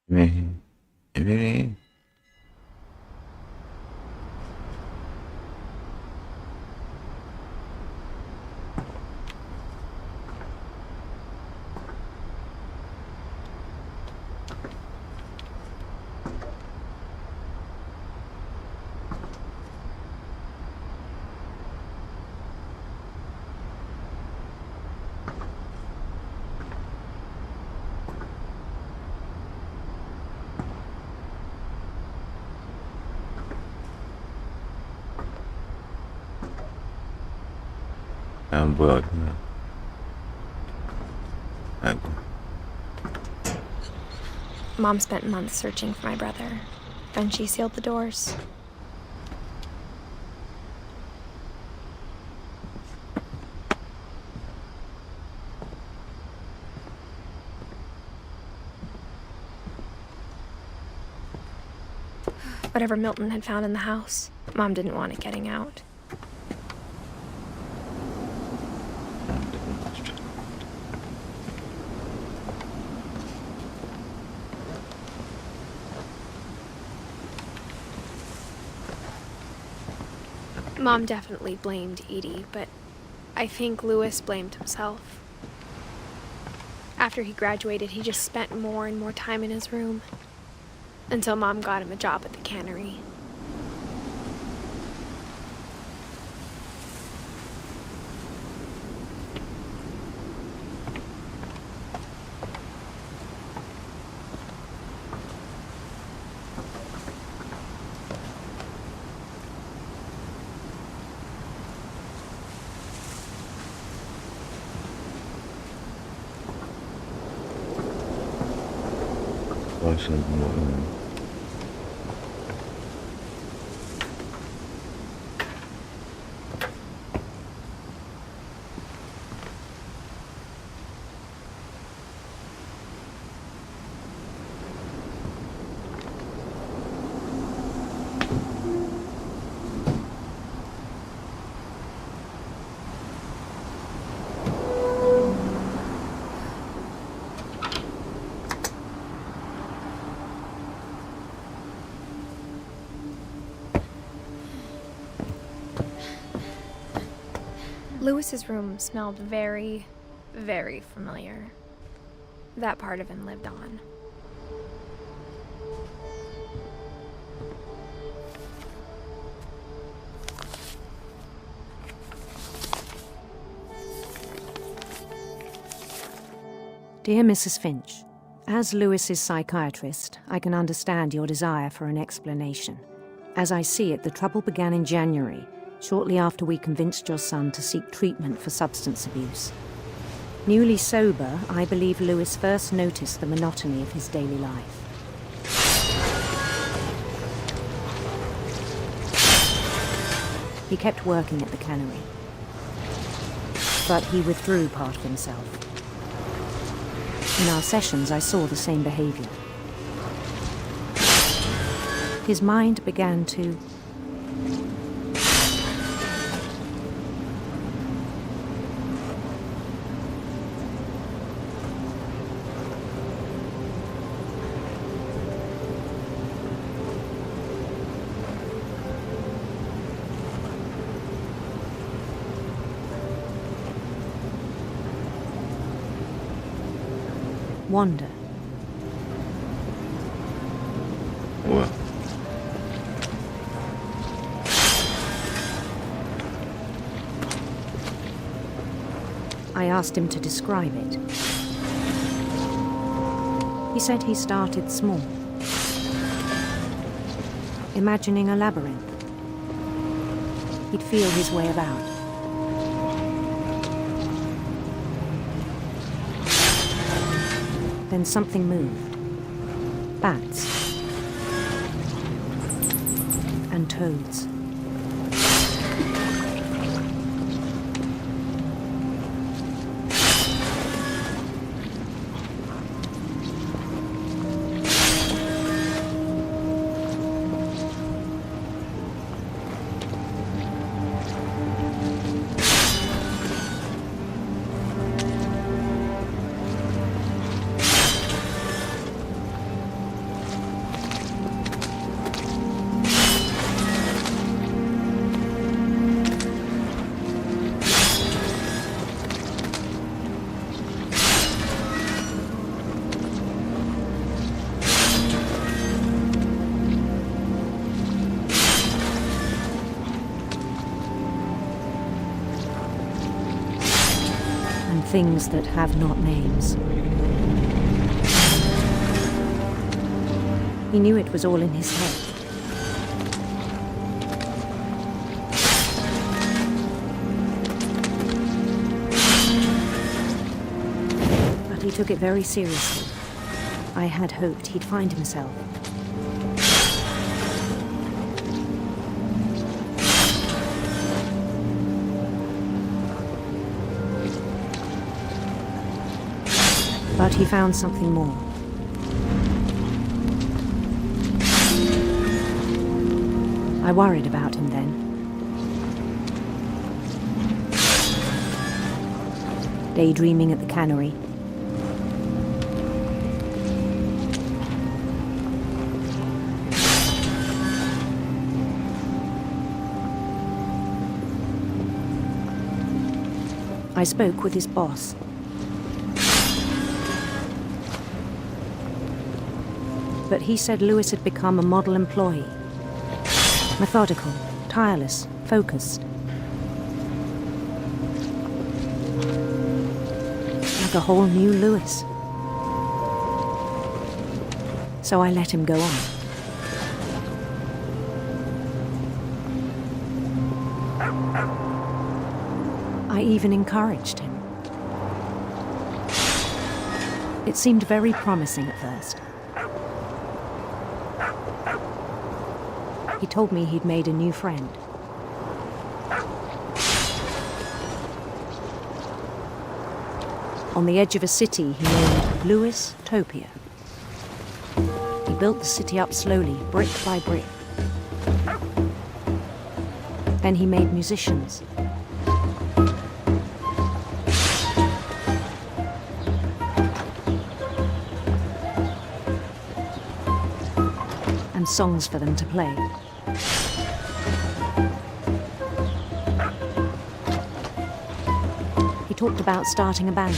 왜 이래? 아, 뭐야, 뭐야. 아이고. Mom spent months searching for my brother. Then she sealed the doors. Whatever Milton had found in the house, Mom didn't want it getting out. Mom definitely blamed Edie, but I think Louis blamed himself. After he graduated, he just spent more and more time in his room, until Mom got him a job at the cannery. 하시는 분 Louis's room smelled very, very familiar. That part of him lived on. Dear Mrs. Finch, as Louis's psychiatrist, I can understand your desire for an explanation. As I see it, the trouble began in January, shortly after we convinced your son to seek treatment for substance abuse. Newly sober, I believe Louis first noticed the monotony of his daily life. He kept working at the cannery, but he withdrew part of himself. In our sessions, I saw the same behavior. His mind began to wander. 뭐야? I asked him to describe it. He said he started small, imagining a labyrinth. He'd feel his way about. Then something moved. Bats. And toads. things that have not names. He knew it was all in his head. But he took it very seriously. I had hoped he'd find himself. But he found something more. I worried about him then. Daydreaming at the cannery. I spoke with his boss. But he said Lewis had become a model employee. Methodical, tireless, focused. Like a whole new Lewis. So I let him go on. I even encouraged him. It seemed very promising at first. He told me he'd made a new friend. On the edge of a city he named Lewis Topia. He built the city up slowly, brick by brick. Then he made musicians. And songs for them to play. He talked about starting a band.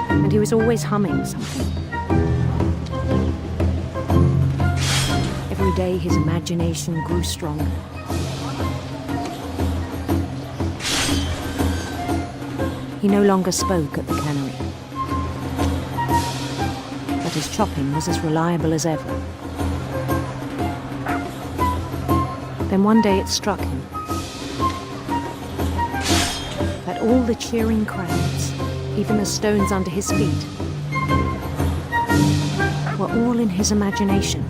And he was always humming something. Every day his imagination grew stronger. He no longer spoke at the cannery. But his chopping was as reliable as ever. Then one day it struck him that all the cheering crowds, even the stones under his feet, were all in his imagination.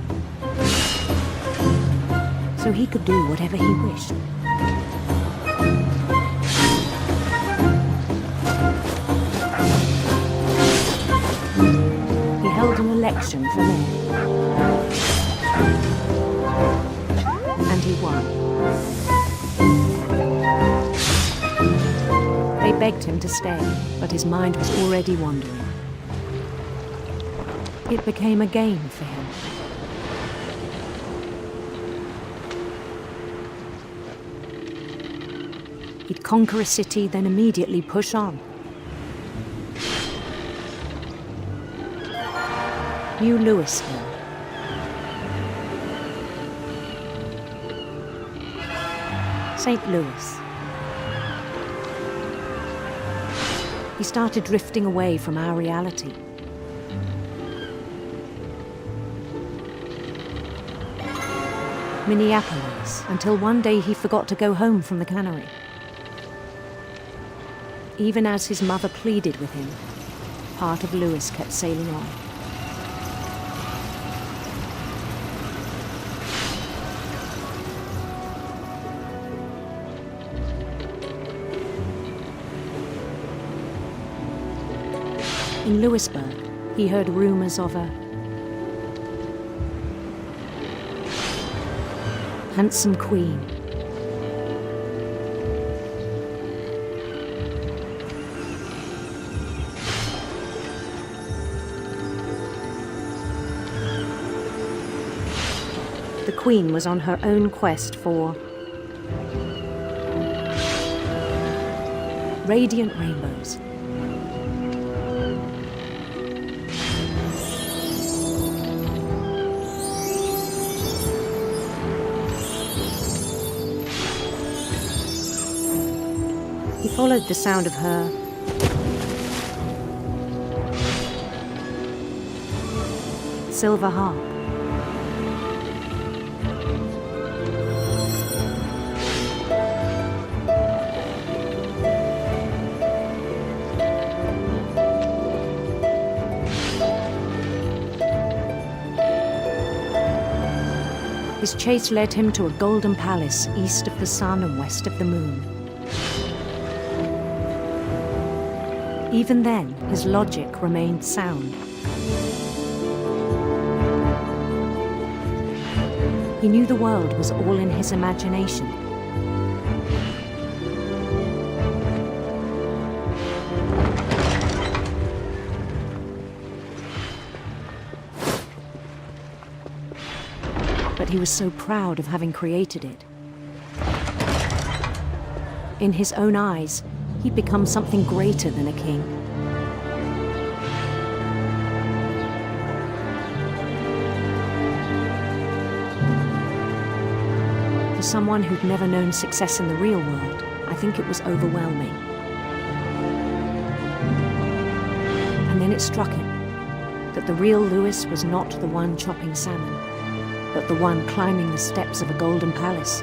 So he could do whatever he wished. He held an election for mayor. And he won. They begged him to stay, but his mind was already wandering. It became a game for him. He'd conquer a city, then immediately push on. New Louisville. St. Louis. He started drifting away from our reality. Minneapolis, until one day he forgot to go home from the cannery. Even as his mother pleaded with him, part of Lewis kept sailing on. In Lewisburg, he heard rumors of a handsome queen. The queen was on her own quest for radiant rainbows. He followed the sound of her silver harp. His chase led him to a golden palace east of the sun and west of the moon. Even then, his logic remained sound. He knew the world was all in his imagination. But he was so proud of having created it. In his own eyes, he'd become something greater than a king. For someone who'd never known success in the real world, I think it was overwhelming. And then it struck him that the real Lewis was not the one chopping salmon, but the one climbing the steps of a golden palace.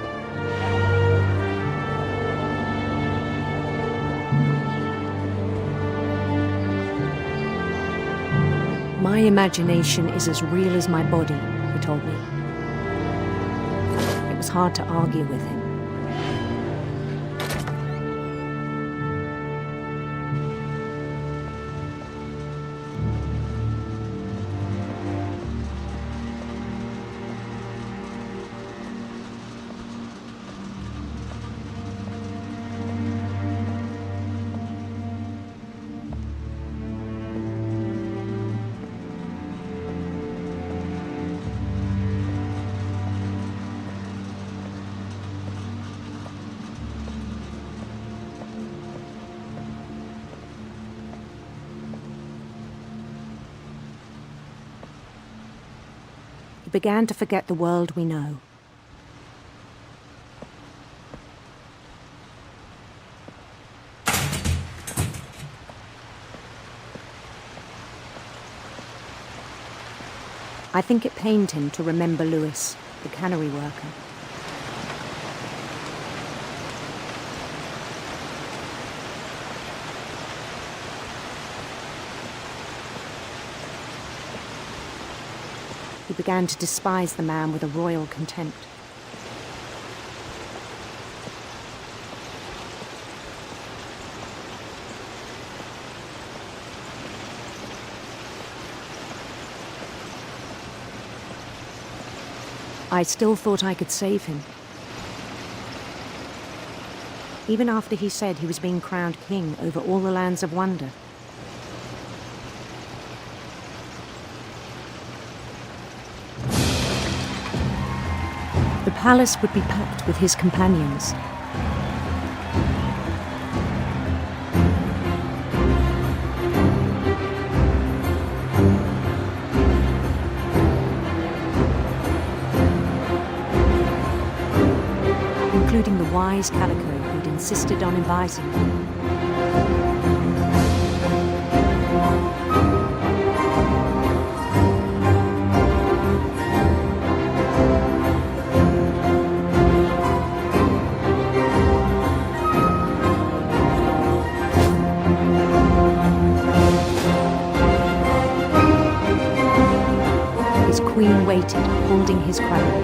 My imagination is as real as my body, he told me. It was hard to argue with him. He began to forget the world we know. I think it pained him to remember Lewis, the cannery worker. He began to despise the man with a royal contempt. I still thought I could save him. Even after he said he was being crowned king over all the lands of wonder. The palace would be packed with his companions. Including the wise Calico who'd insisted on inviting them. His queen waited, holding his crown.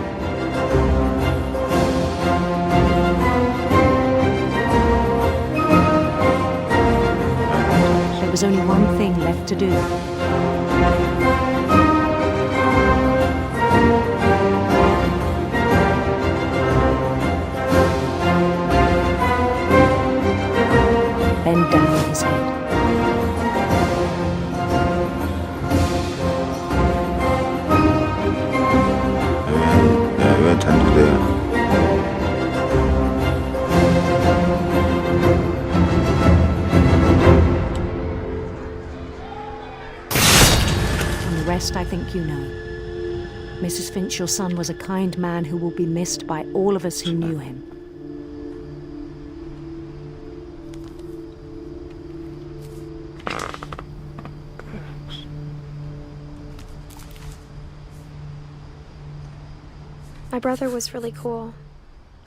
There was only one thing left to do. Bend down his head. 왜 단두대야? I think you know. Mrs. Finch, your son was a kind man who will be missed by all of us who knew him. My brother was really cool.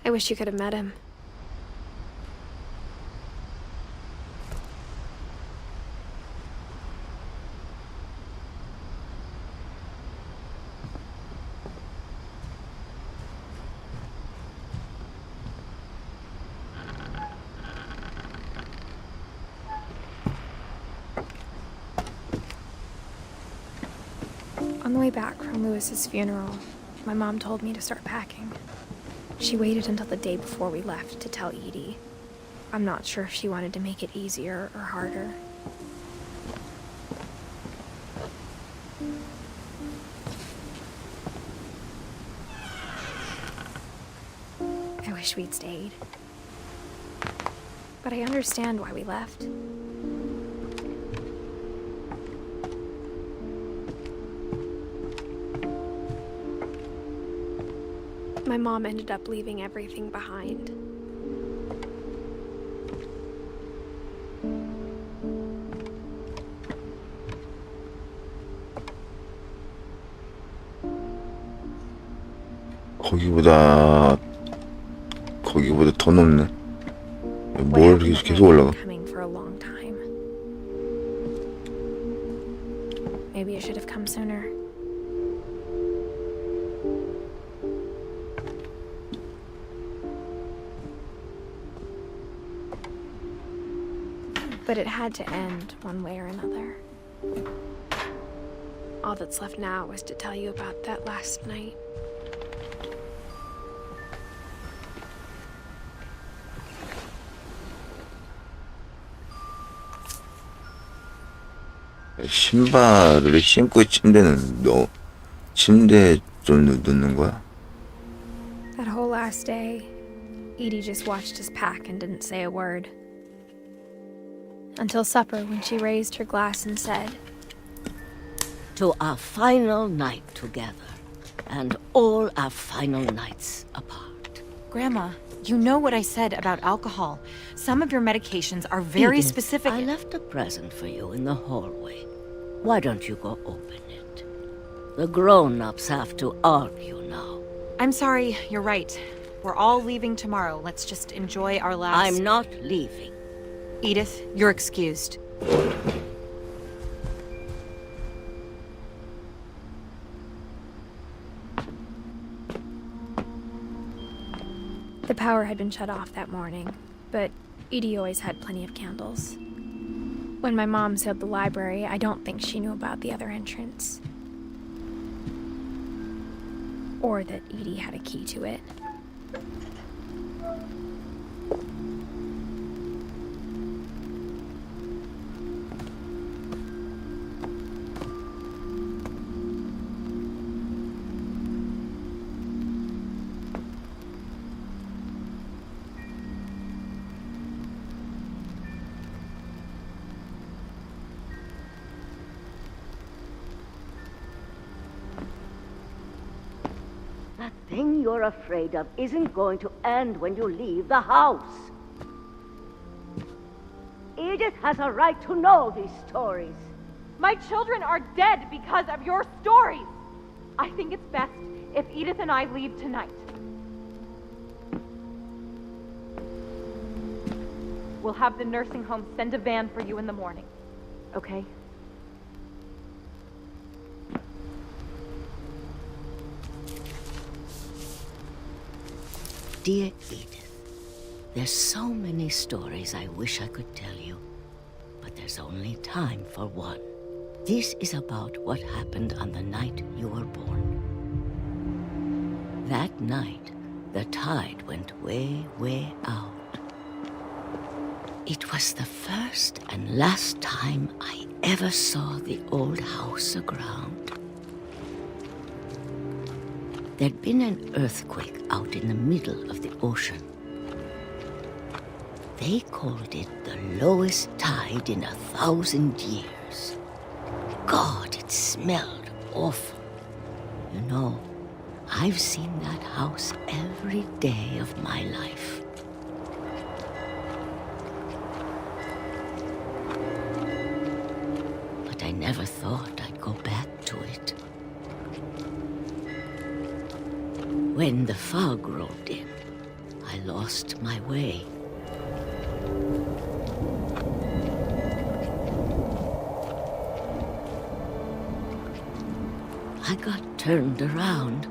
I wish you could have met him. On the way back from Lewis's funeral, my mom told me to start packing. She waited until the day before we left to tell Edie. I'm not sure if she wanted to make it easier or harder. I wish we'd stayed. But I understand why we left. My mom ended up leaving everything behind. 거기보다 더 높네. 뭘 이렇게 계속 올라가? Coming for a long time. Maybe it should have come sooner. But it had to end one way or another. All that's left now is to tell you about that last night. 신발을 신고 침대에 좀 넣는 거야? That whole last day, Edie just watched us pack and didn't say a word. Until supper, when she raised her glass and said, "To our final night together, and all our final nights apart." Grandma, you know what I said about alcohol. Some of your medications are very Edith, specific. I left a present for you in the hallway. Why don't you go open it? The grown-ups have to argue now. I'm sorry, you're right. We're all leaving tomorrow. Let's just enjoy our last... I'm not leaving. Edith, you're excused. The power had been shut off that morning, but Edie always had plenty of candles. When my mom sealed the library, I don't think she knew about the other entrance. Or that Edie had a key to it. That thing you're afraid of isn't going to end when you leave the house. Edith has a right to know these stories. My children are dead because of your stories. I think it's best if Edith and I leave tonight. We'll have the nursing home send a van for you in the morning. Okay? Dear Edith, there's so many stories I wish I could tell you, but there's only time for one. This is about what happened on the night you were born. That night, the tide went way, way out. It was the first and last time I ever saw the old house aground. There'd been an earthquake out in the middle of the ocean. They called it the lowest tide in 1,000 years. God, it smelled awful. You know, I've seen that house every day of my life. But I never thought I'd go back to it. when the fog rolled in, I lost my way. I got turned around.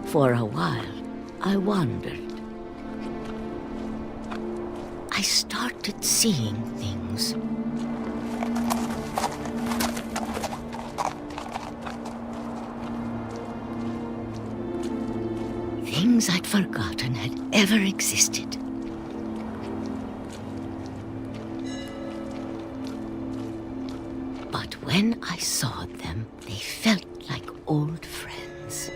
For a while, I wandered. I started seeing things. Things I'd forgotten had ever existed. But when I saw them, they felt like old friends.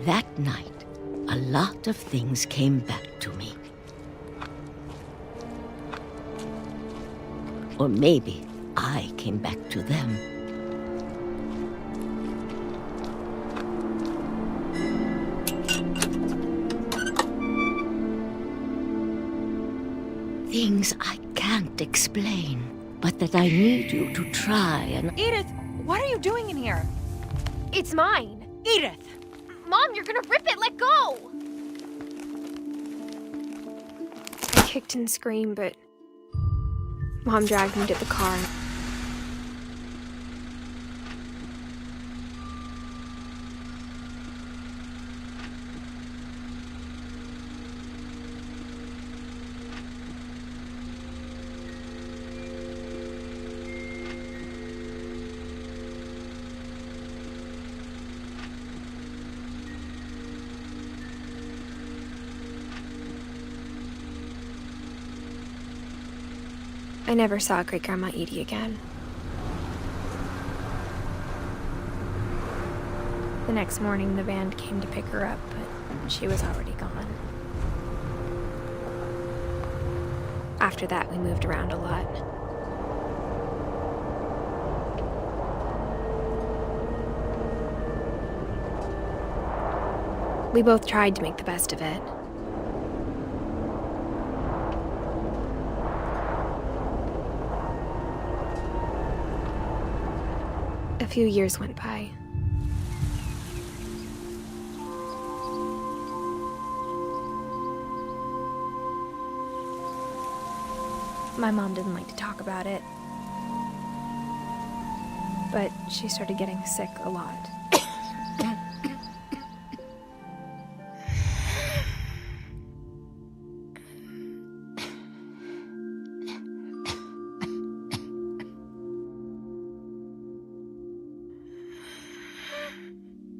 That night, a lot of things came back to me. Or maybe I came back to them. Things I can't explain, but that I need you to try and... Edith, what are you doing in here? It's mine. Edith! Mom, you're gonna rip it! Let go! I kicked and screamed, but Mom dragged me to the car. I never saw Great-Grandma Edie again. The next morning, the band came to pick her up, but she was already gone. After that, we moved around a lot. We both tried to make the best of it. A few years went by. My mom didn't like to talk about it, but she started getting sick a lot.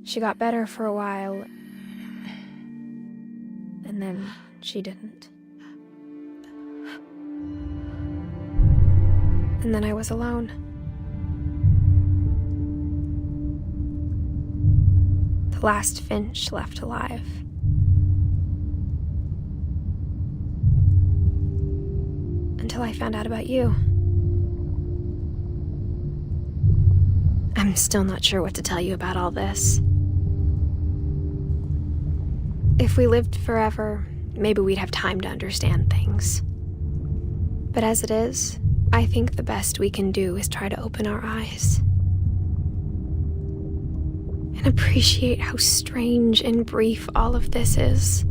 She got better for a while, and then she didn't. And then I was alone. The last finch left alive. Until I found out about you. I'm still not sure what to tell you about all this. If we lived forever, maybe we'd have time to understand things. But as it is, I think the best we can do is try to open our eyes. And appreciate how strange and brief all of this is.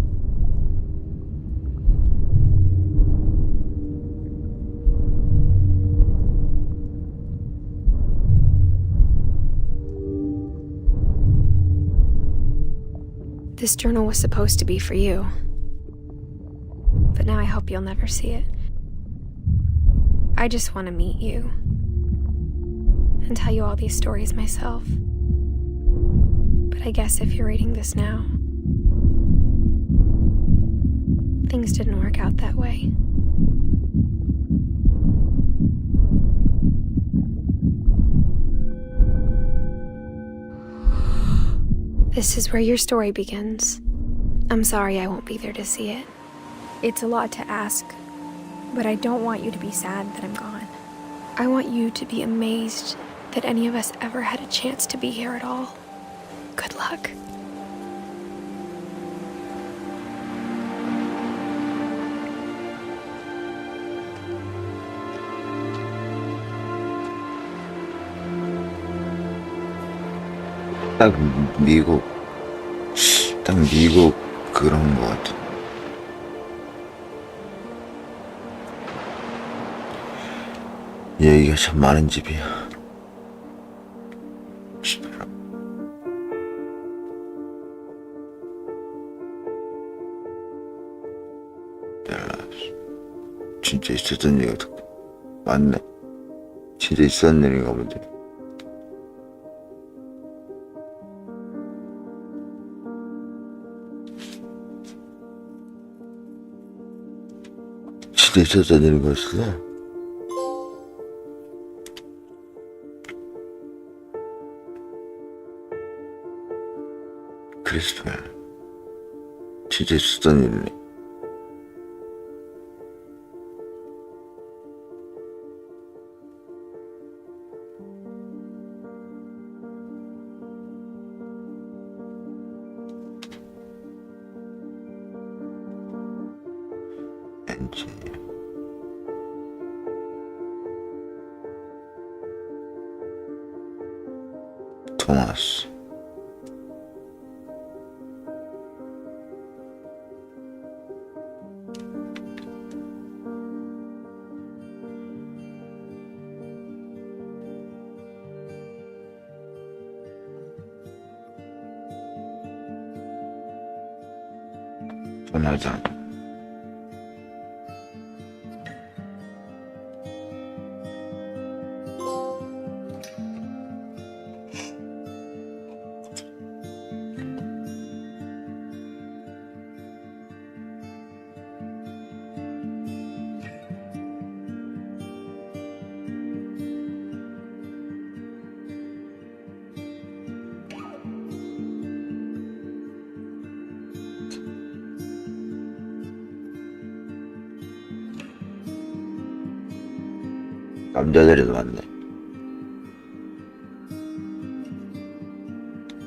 This journal was supposed to be for you. But now I hope you'll never see it. I just want to meet you. And tell you all these stories myself. But I guess if you're reading this now, things didn't work out that way. This is where your story begins. I'm sorry I won't be there to see it. It's a lot to ask, but I don't want you to be sad that I'm gone. I want you to be amazed that any of us ever had a chance to be here at all. Good luck. 딱 미국 그런 것 같아. 얘기가 참 많은 집이야. 진짜 있었던 얘기가 맞네. 진짜 있었던 일인가 보지. 진짜 있었던 일인 거였어. 크리스토야, 진짜 있었던 일이네. 엔지니어. 토마스. 조나단. 남자들이 많네.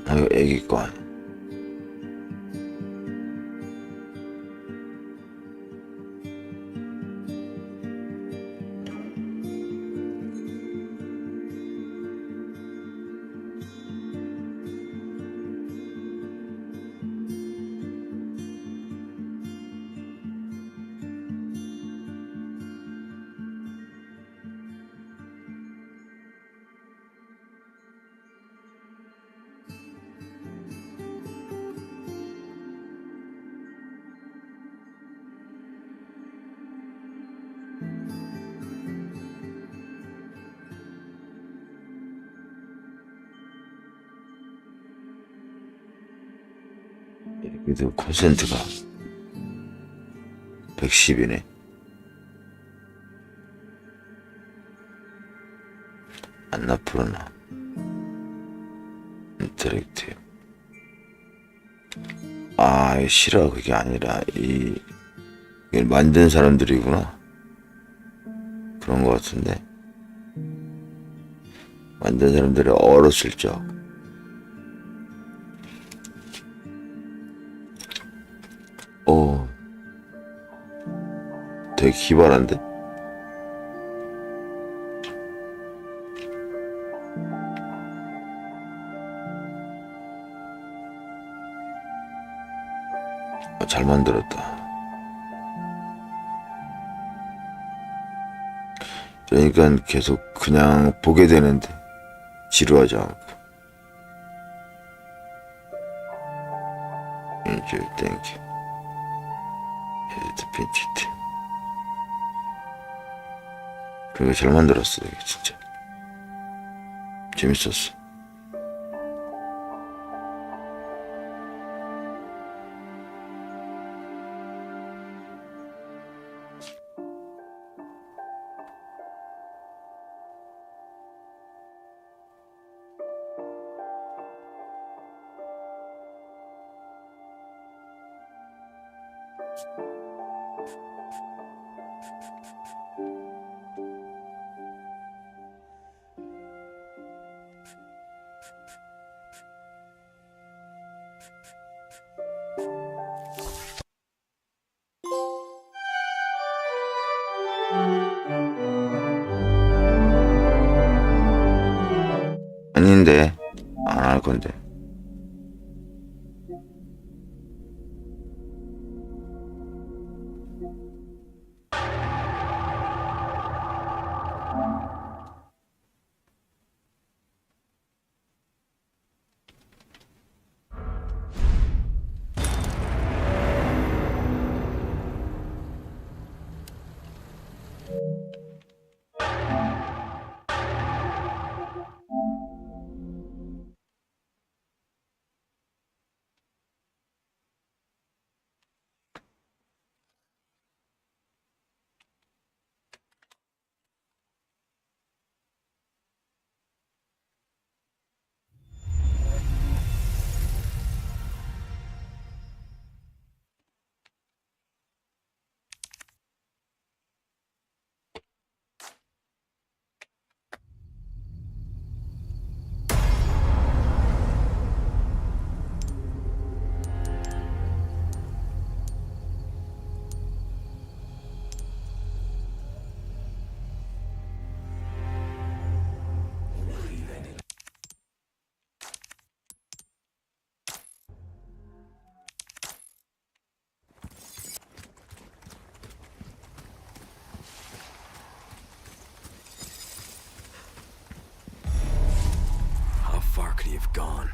아, 이거 애기 거 아니야. 그래도 콘센트가 110이네. 안나푸르나 인터랙티브. 아, 이거 싫어. 그게 아니라 이걸 만든 사람들이구나. 그런 것 같은데. 만든 사람들이 어렸을 적. 되게 기발한데? 잘 만들었다. 그러니까 계속 그냥 보게 되는데 지루하지 않고. 땡큐. 에디트 핀치트. 그게 잘 만들었어, 이게 진짜. 재밌었어. 아닌데, 안 할 건데. How far could he have gone?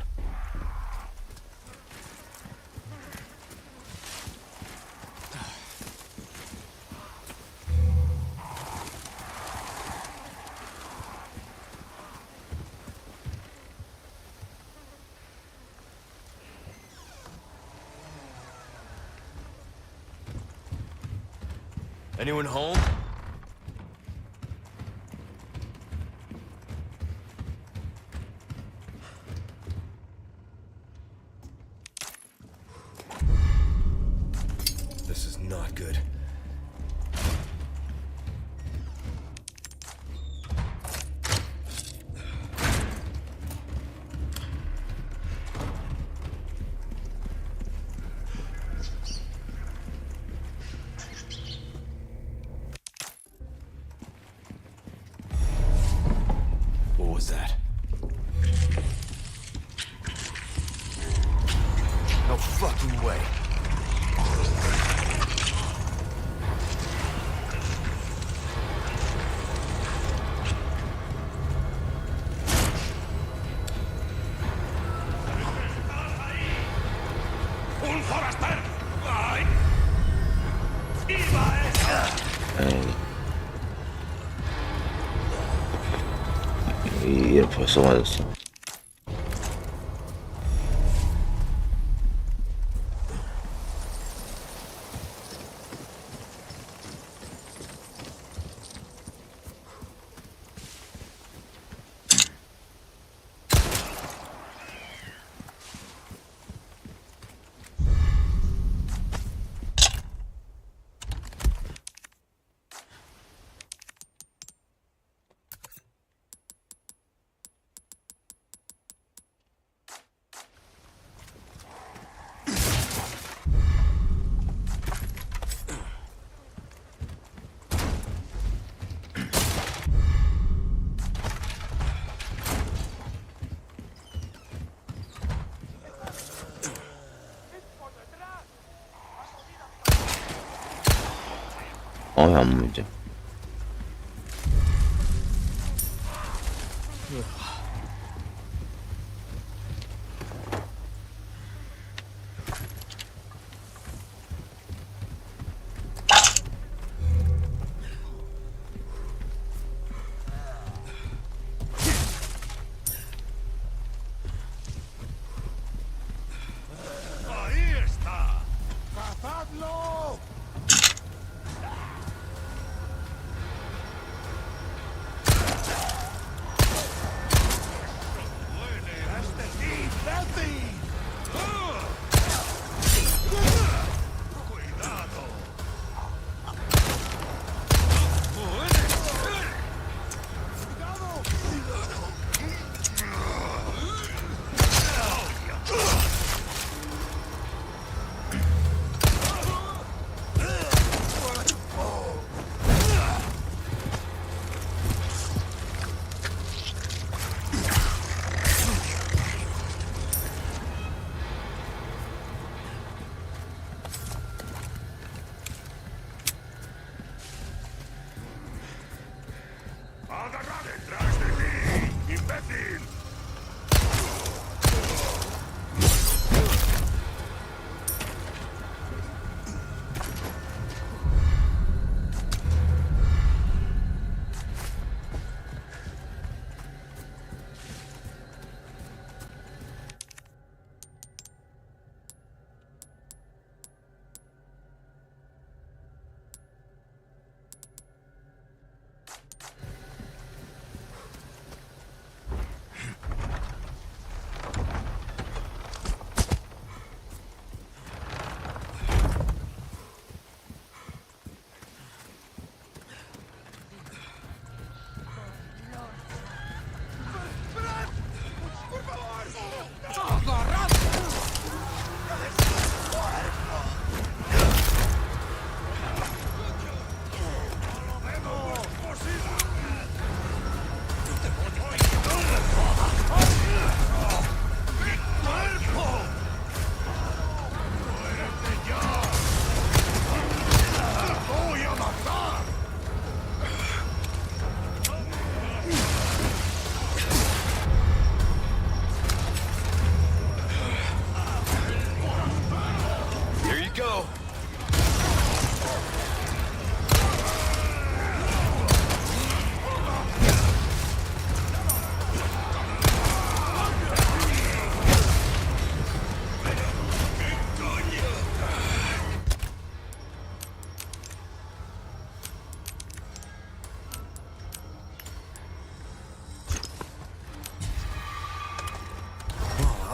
Anyone home? This is not good. What was that? No fucking way. 이게 벌써 맞았어. 안 문제.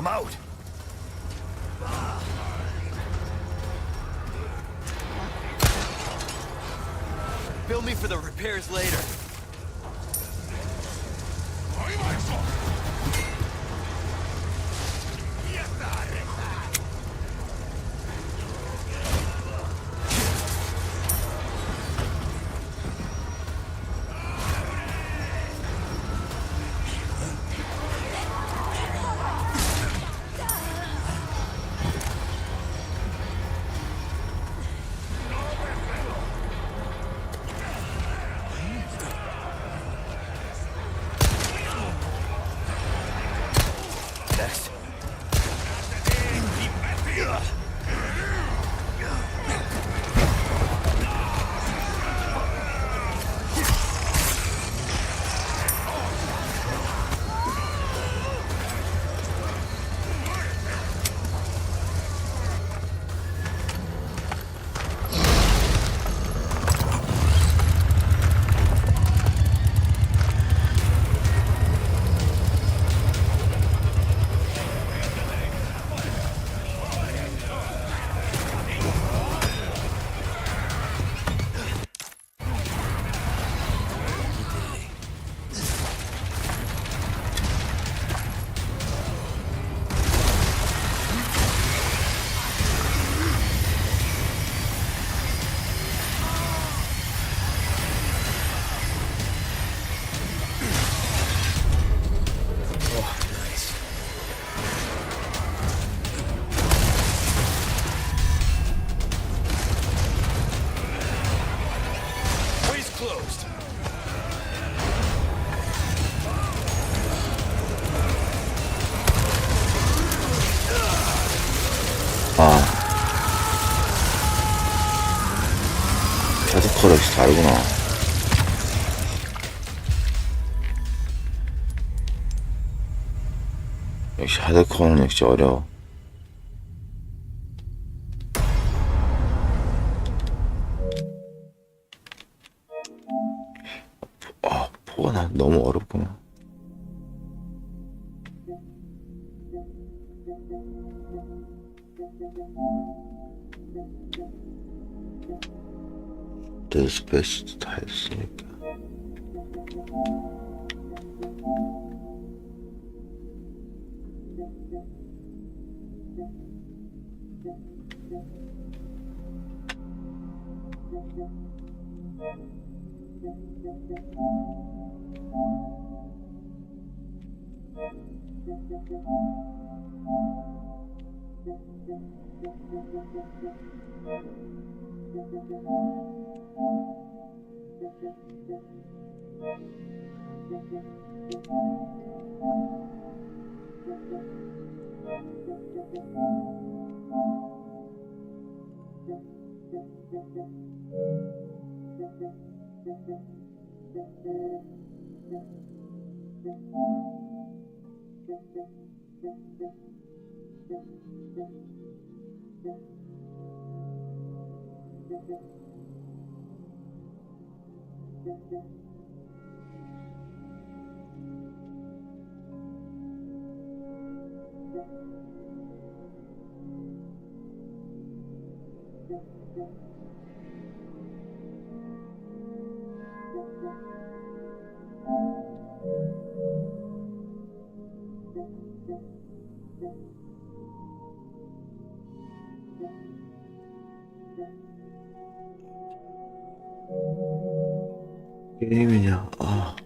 out. Bill me for the repairs later. Next. Way's closed. 아, 자석커 역시 다르구나. 역시 하드코어는 역시 어려워. 아, 포가 나 너무 어렵구나. 데스페이스 다 했으니까. 게임이냐? 아.